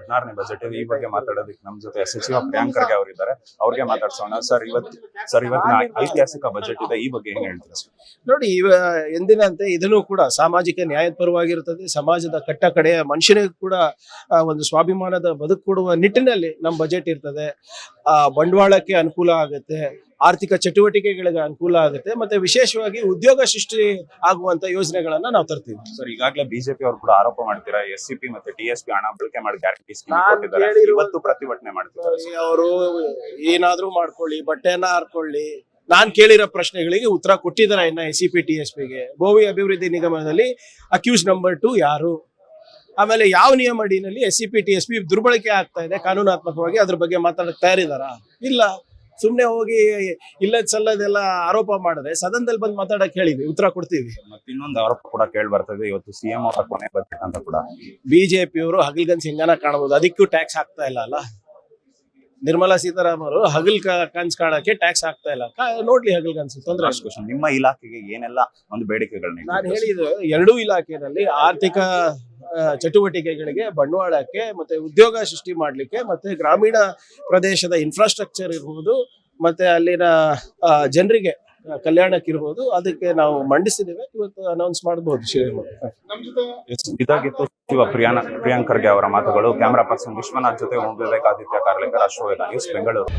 16ನೇ budget ಇದೆ. ಈ ಬಗ್ಗೆ ಮಾತಾಡೋದಕ್ಕೆ ನಮ್ಮ ಜೊತೆ ಸಚಿವ ಪ್ರಿಯಾಂಕ್ ಖರ್ಗೆ ಅವರಿದ್ದಾರೆ. ಅವ್ರಿಗೆ ಮಾತಾಡ್ಸೋಣ. ಸರ್, ಇವತ್ತಿನ ಐತಿಹಾಸಿಕ ಬಜೆಟ್ ಇದೆ, ಈ ಬಗ್ಗೆ ಏನ್ ಹೇಳ್ತೀರಾ ಸರ್? ನೋಡಿ, ಎಂದಿನಂತೆ ಇದನ್ನು ಕೂಡ ಸಾಮಾಜಿಕ ನ್ಯಾಯದ ಪರವಾಗಿರ್ತದೆ. ಸಮಾಜದ ಕಟ್ಟ ಕಡೆಯ ಮನುಷ್ಯನಿಗೂ ಕೂಡ ಒಂದು ಸ್ವಾಭಿಮಾನದ ಬದುಕು ಕೊಡುವ ನಿಟ್ಟಿನಲ್ಲಿ ನಮ್ಮ ಬಜೆಟ್ ಇರ್ತದೆ. ಬಂಡವಾಳಕ್ಕೆ ಅನುಕೂಲ ಆಗುತ್ತೆ, ಆರ್ಥಿಕ ಚಟುವಟಿಕೆಗಳಿಗೆ ಅನುಕೂಲ ಆಗುತ್ತೆ, ಮತ್ತೆ ವಿಶೇಷವಾಗಿ ಉದ್ಯೋಗ ಸೃಷ್ಟಿ ಆಗುವಂತ ಯೋಜನೆಗಳನ್ನ ನಾವು ತರ್ತೀವಿ. ಸರ್, ಈಗಾಗಲೇ ಬಿಜೆಪಿ ಅವರು ಕೂಡ ಆರೋಪ ಮಾಡ್ತೀರಾ, SCP ಮತ್ತೆ TSP ಹಣ ಬಳಕೆ ಮಾಡಿ ಗ್ಯಾರಂಟಿ ಸ್ಕೀಮ್ ಕೊಟ್ಟಿದ್ದಾರೆ, ಇವತ್ತು ಪ್ರತಿಭಟನೆ ಮಾಡ್ತಿದ್ದಾರೆ. ಅವರು ಏನಾದ್ರೂ ಮಾಡ್ಕೊಳ್ಳಿ, ಬಟ್ಟೆಯನ್ನ ಹಾರ್ಕೊಳ್ಳಿ, ನಾನ್ ಕೇಳಿರೋ ಪ್ರಶ್ನೆಗಳಿಗೆ ಉತ್ತರ ಕೊಟ್ಟಿದ್ದಾರೆ. ಇನ್ನ SCP TSPಗೆ ಗೋವಿ ಅಭಿವೃದ್ಧಿ ನಿಗಮದಲ್ಲಿ ಅಕ್ಯೂಸ್ ನಂಬರ್ 2 ಯಾರು, ಆಮೇಲೆ ಯಾವ ನಿಯಮ ಅಡಿನಲ್ಲಿ SCP TSP ದುರ್ಬಳಕೆ ಆಗ್ತಾ ಇದೆ ಕಾನೂನಾತ್ಮಕವಾಗಿ, ಅದ್ರ ಬಗ್ಗೆ ಮಾತಾಡಕ್ ತಯಾರಿದಾರ? ಇಲ್ಲ. ಸುಮ್ನೆ ಹೋಗಿ ಇಲ್ಲದ್ ಸಲ್ಲದೆಲ್ಲ ಆರೋಪ ಮಾಡಿದ್ರೆ ಸದನದಲ್ಲಿ ಬಂದು ಮಾತಾಡಕ್ ಹೇಳಿದ್ವಿ, ಉತ್ತರ ಕೊಡ್ತೀವಿ. ಮತ್ತೆ ಇನ್ನೊಂದು ಆರೋಪ ಕೂಡ ಕೇಳಿ ಬರ್ತದೆ, ಇವತ್ತು CM ಅವರ ಕೊನೆ ಬಜೆಟ್ ಅಂತ ಕೂಡ ಬಿಜೆಪಿಯವರು ಹಗಲ್ಗನ್ಸ್ ಹೆಂಗನ ಕಾಣಬಹುದು, ಅದಕ್ಕೂ ಟ್ಯಾಕ್ಸ್ ಹಾಕ್ತಾ ಇಲ್ಲ ಅಲ್ಲ. ನಿರ್ಮಲಾ ಸೀತಾರಾಮನ್ ಅವರು ಹಗಲ್ ಕನ್ಸ್ ಕಾಣಕ್ಕೆ ಟ್ಯಾಕ್ಸ್ ಹಾಕ್ತಾ ಇಲ್ಲ. ನೋಡ್ಲಿ ಹಗಲ್ಗನ್ಸ್ ತೊಂದ್ರೆ. ನಿಮ್ಮ ಇಲಾಖೆಗೆ ಏನೆಲ್ಲ ಒಂದು ಬೇಡಿಕೆಗಳನ್ನ ನಾನು ಹೇಳಿದ್ದು, ಎರಡೂ ಇಲಾಖೆಯಲ್ಲಿ ಆರ್ಥಿಕ ಚಟುವಟಿಕೆಗಳಿಗೆ, ಬಂಡವಾಳಕ್ಕೆ, ಮತ್ತೆ ಉದ್ಯೋಗ ಸೃಷ್ಟಿ ಮಾಡ್ಲಿಕ್ಕೆ, ಮತ್ತೆ ಗ್ರಾಮೀಣ ಪ್ರದೇಶದ ಇನ್ಫ್ರಾಸ್ಟ್ರಕ್ಚರ್ ಇರ್ಬೋದು, ಮತ್ತೆ ಅಲ್ಲಿನ ಜನರಿಗೆ ಕಲ್ಯಾಣಕ್ಕಿರ್ಬೋದು, ಅದಕ್ಕೆ ನಾವು ಮಂಡಿಸಿದ್ದೇವೆ. ಇವತ್ತು ಅನೌನ್ಸ್ ಮಾಡಬಹುದು. ಇದಾಗಿತ್ತು ಸಚಿವ ಪ್ರಿಯಾಂಕ್ ಖರ್ಗೆ ಅವರ ಮಾತುಗಳು. ಕ್ಯಾಮರಾ ಪರ್ಸನ್ ವಿಶ್ವನಾಥ್ ಜೊತೆ ವಿವೇಕಾದಿತ್ಯ ಕಾರ್ಲೇಕರ್, ಅಶ್ವವೇಧ ನ್ಯೂಸ್, ಬೆಂಗಳೂರು.